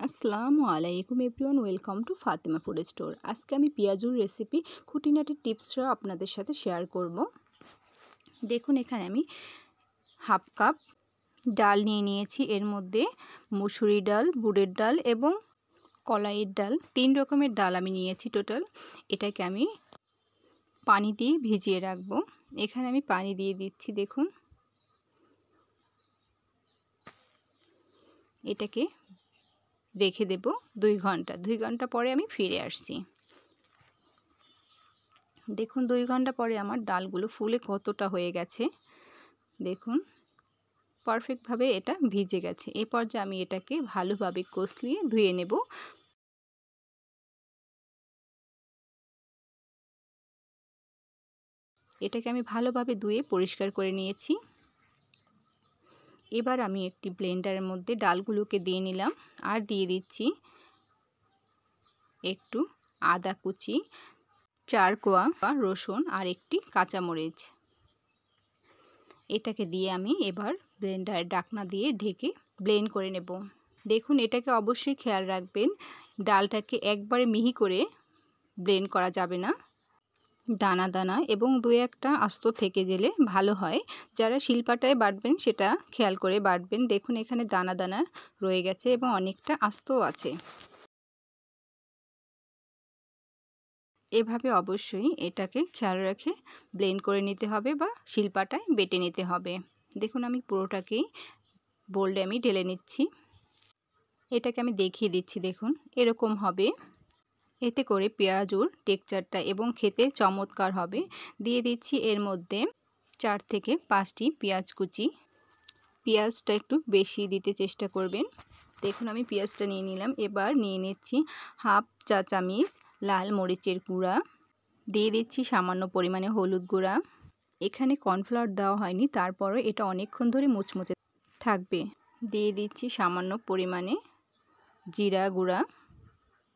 আসসালামু আলাইকুম everyone, welcome to Fatema food store. আজকে আমি পেঁয়াজুর রেসিপি খুঁটিনাটি টিপসরা আপনাদের সাথে শেয়ার করব। দেখুন, এখানে আমি হাফ কাপ ডাল নিয়ে নিয়েছি। এর মধ্যে মুসুরি ডাল, বুটের ডাল এবং কলাইয়ের ডাল, 3 রকমের ডাল আমি নিয়েছি টোটাল। এটাকে আমি পানি দিয়ে ভিজিয়ে রাখবো। এখানে আমি পানি দিয়ে দিচ্ছি। দেখুন, এটাকে রেখে দেব 2 ঘন্টা। 2 ঘন্টা পরে আমি ফিরে আসছি। দেখুন, 2 ঘন্টা পরে আমার ডালগুলো ফুলে কতটা হয়ে গেছে। দেখুন, পারফেক্টভাবে এটা ভিজে গেছে। এই পর্যায়ে আমি এটাকে ভালোভাবে কষলিয়ে ধুয়ে নেব। এটাকে আমি ভালোভাবে ধুয়ে পরিষ্কার করে নিয়েছি। এবার আমি একটি ব্লেন্ডারের মধ্যে ডালগুলোকে দিয়ে নিলাম আর দিয়ে দিচ্ছি একটু আদা কুচি, 4 কোয়া রসুন আর একটি কাঁচামরিচ। এটাকে দিয়ে আমি এবার ব্লেন্ডারের ঢাকনা দিয়ে ঢেকে ব্লেন্ড করে নেব। দেখুন, এটাকে অবশ্যই খেয়াল রাখবেন, ডালটাকে একবারে মিহি করে ব্লেন্ড করা যাবে না। দানা দানা এবং 2-1টা আস্ত থেকে গেলে ভালো হয়। যারা শিলপাটায় বাটবেন সেটা খেয়াল করে বাটবেন। দেখুন, এখানে দানা দানা রয়ে গেছে এবং অনেকটা আস্তও আছে। এভাবে অবশ্যই এটাকে খেয়াল রেখে ব্লেন্ড করে নিতে হবে বা শিলপাটায় বেটে নিতে হবে। দেখুন, আমি পুরোটাকেই বোল্ডে আমি ঢেলে নিচ্ছি। এটাকে আমি দেখিয়ে দিচ্ছি। দেখুন, এরকম হবে। এতে করে পেঁয়াজুর টেক্সচারটা এবং খেতে চমৎকার হবে। দিয়ে দিচ্ছি এর মধ্যে 4 থেকে 5টি পেঁয়াজ কুচি। পেঁয়াজটা একটু বেশি দিতে চেষ্টা করবেন। দেখুন, আমি পেঁয়াজটা নিয়ে নিলাম। এবার নিয়ে নিচ্ছি হাফ চা চামচ লাল মরিচের গুঁড়া। দিয়ে দিচ্ছি সামান্য পরিমাণে হলুদ গুঁড়া। এখানে কর্নফ্লাওয়ার দেওয়া হয়নি, তারপরও এটা অনেকক্ষণ ধরে মুচমুচে থাকবে। দিয়ে দিচ্ছি সামান্য পরিমাণে জিরা গুঁড়া।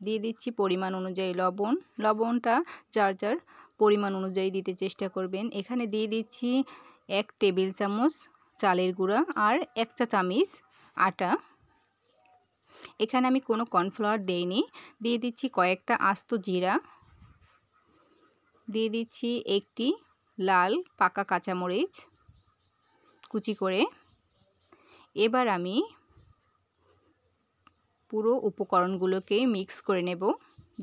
দিয়ে দিচ্ছি পরিমাণ অনুযায়ী লবণ। লবণটা যার যার পরিমাণ অনুযায়ী দিতে চেষ্টা করবেন। এখানে দিয়ে দিচ্ছি 1 টেবিল চামচ চালের গুঁড়া আর 1 চা চামচ আটা। এখানে আমি কোনো কর্নফ্লাওয়ার দেইনি। দিয়ে দিচ্ছি কয়েকটা আস্ত জিরা। দিয়ে দিচ্ছি একটি লাল পাকা কাঁচামরিচ কুচি করে। এবার আমি পুরো উপকরণগুলোকে মিক্স করে নেব।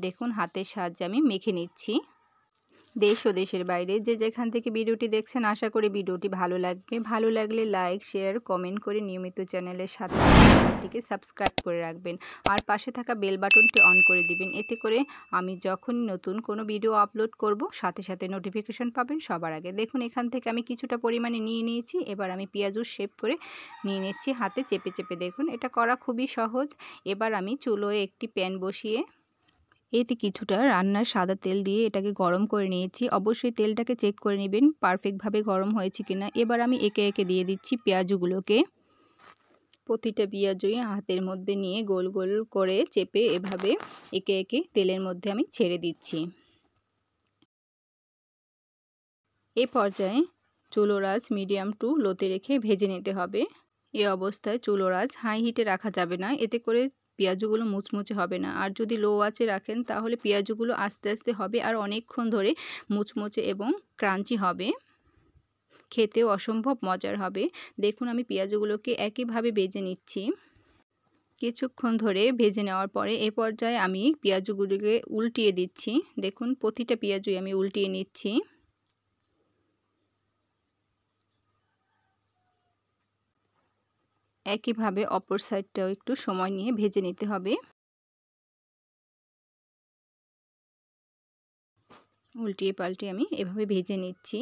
দেখুন, হাতের সাহায্যে আমি মেখে নিচ্ছি। দেশ ও দেশের বাইরে যে যেখান থেকে ভিডিওটি দেখছেন, আশা করি ভিডিওটি ভালো লাগবে। ভালো লাগলে লাইক, শেয়ার, কমেন্ট করে নিয়মিত চ্যানেলের সাথে চ্যানেলটিকে সাবস্ক্রাইব করে রাখবেন আর পাশে থাকা বেল বাটনটি অন করে দিবেন। এতে করে আমি যখন নতুন কোনো ভিডিও আপলোড করব সাথে সাথে নোটিফিকেশন পাবেন সবার আগে। দেখুন, এখান থেকে আমি কিছুটা পরিমাণে নিয়ে নিয়েছি। এবার আমি পেঁয়াজুর শেপ করে নিয়ে নিচ্ছি হাতে চেপে চেপে। দেখুন, এটা করা খুবই সহজ। এবার আমি চুলোয় একটি প্যান বসিয়ে এতে কিছুটা রান্নার সাদা তেল দিয়ে এটাকে গরম করে নিয়েছি। অবশ্যই তেলটাকে চেক করে নেবেন পারফেক্টভাবে গরম হয়েছে কিনা। এবার আমি একে একে দিয়ে দিচ্ছি পেঁয়াজগুলোকে। প্রতিটা পেঁয়াজই হাতের মধ্যে নিয়ে গোল গোল করে চেপে এভাবে একে একে তেলের মধ্যে আমি ছেড়ে দিচ্ছি। এ পর্যায়ে চুলোর আঁচ মিডিয়াম টু লোতে রেখে ভেজে নিতে হবে। এ অবস্থায় চুলোর আঁচ হাই হিটে রাখা যাবে না, এতে করে পেঁয়াজগুলো মুচমুচে হবে না। আর যদি লো আঁচে রাখেন তাহলে পেঁয়াজগুলো আস্তে আস্তে হবে আর অনেকক্ষণ ধরে মুচমুচে এবং ক্রাঞ্চি হবে, খেতেও অসম্ভব মজার হবে। দেখুন, আমি পেঁয়াজগুলোকে একইভাবে ভেজে নিচ্ছি। কিছুক্ষণ ধরে ভেজে নেওয়ার পরে এ পর্যায়ে আমি পেঁয়াজগুলোকে উল্টিয়ে দিচ্ছি। দেখুন, প্রতিটা পেঁয়াজই আমি উল্টিয়ে নিচ্ছি। একইভাবে অপর সাইডটাও একটু সময় নিয়ে ভেজে নিতে হবে। উল্টিয়ে পাল্টিয়ে আমি এভাবে ভেজে নিচ্ছি।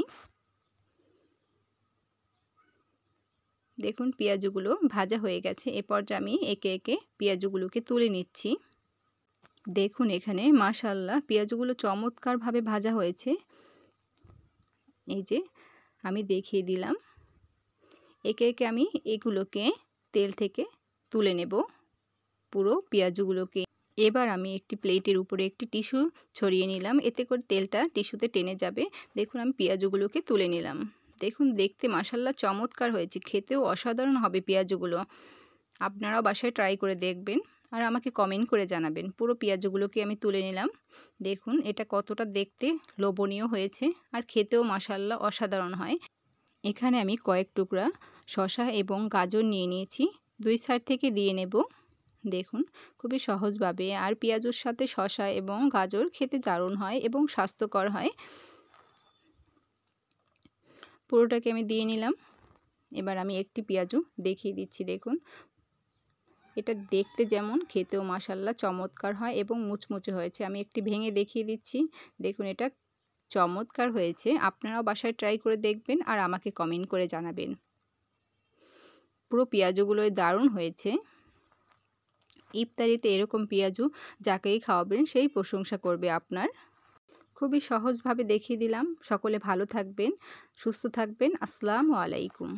দেখুন, পেঁয়াজগুলো ভাজা হয়ে গেছে। এ পর্যায়ে আমি একে একে পেঁয়াজগুলোকে তুলে নিচ্ছি। দেখুন, এখানে মাশাআল্লাহ পেঁয়াজগুলো চমৎকারভাবে ভাজা হয়েছে। এই যে আমি দেখিয়ে দিলাম। একে একে আমি এগুলোকে তেল থেকে তুলে নেব, পুরো পেঁয়াজগুলোকে। এবার আমি একটি প্লেটের উপরে একটি টিস্যু ছড়িয়ে নিলাম, এতে করে তেলটা টিস্যুতে টেনে যাবে। দেখুন, আমি পেঁয়াজগুলোকে তুলে নিলাম। দেখুন, দেখতে মাশাআল্লাহ চমৎকার হয়েছে, খেতেও অসাধারণ হবে পেঁয়াজগুলো। আপনারাও বাসায় ট্রাই করে দেখবেন। আর আমাকে কমেন্ট করে জানাবেন। পুরো পেঁয়াজগুলোকে আমি তুলে নিলাম। দেখুন এটা কতটা দেখতে লোভনীয় হয়েছে আর খেতেও মাশাআল্লাহ অসাধারণ হয়। এখানে আমি কয়েক টুকরা শসা এবং গাজর নিয়ে নিয়েছি, 2 সাইড থেকে দিয়ে নেব। দেখুন খুবই সহজভাবে, আর পেঁয়াজের সাথে শসা এবং গাজর খেতে দারুণ হয় এবং স্বাস্থ্যকর হয়। পুরোটাকে আমি দিয়ে নিলাম। এবার আমি একটি পেঁয়াজও দেখিয়ে দিচ্ছি। দেখুন এটা দেখতে যেমন খেতেও মাশাআল্লাহ চমৎকার হয় এবং মুচমুচে হয়েছে। আমি একটি ভেঙে দেখিয়ে দিচ্ছি। দেখুন এটা চমৎকার হয়েছে। আপনারাও বাসায় ট্রাই করে দেখবেন আর আমাকে কমেন্ট করে জানাবেন। পুরো পেঁয়াজগুলোই দারুণ হয়েছে। ইফতারিতে এরকম পেঁয়াজু যাকেই খাওয়াবেন সেই প্রশংসা করবে আপনার। খুবই সহজভাবে দেখিয়ে দিলাম। সকলে ভালো থাকবেন, সুস্থ থাকবেন। আসসালামু আলাইকুম।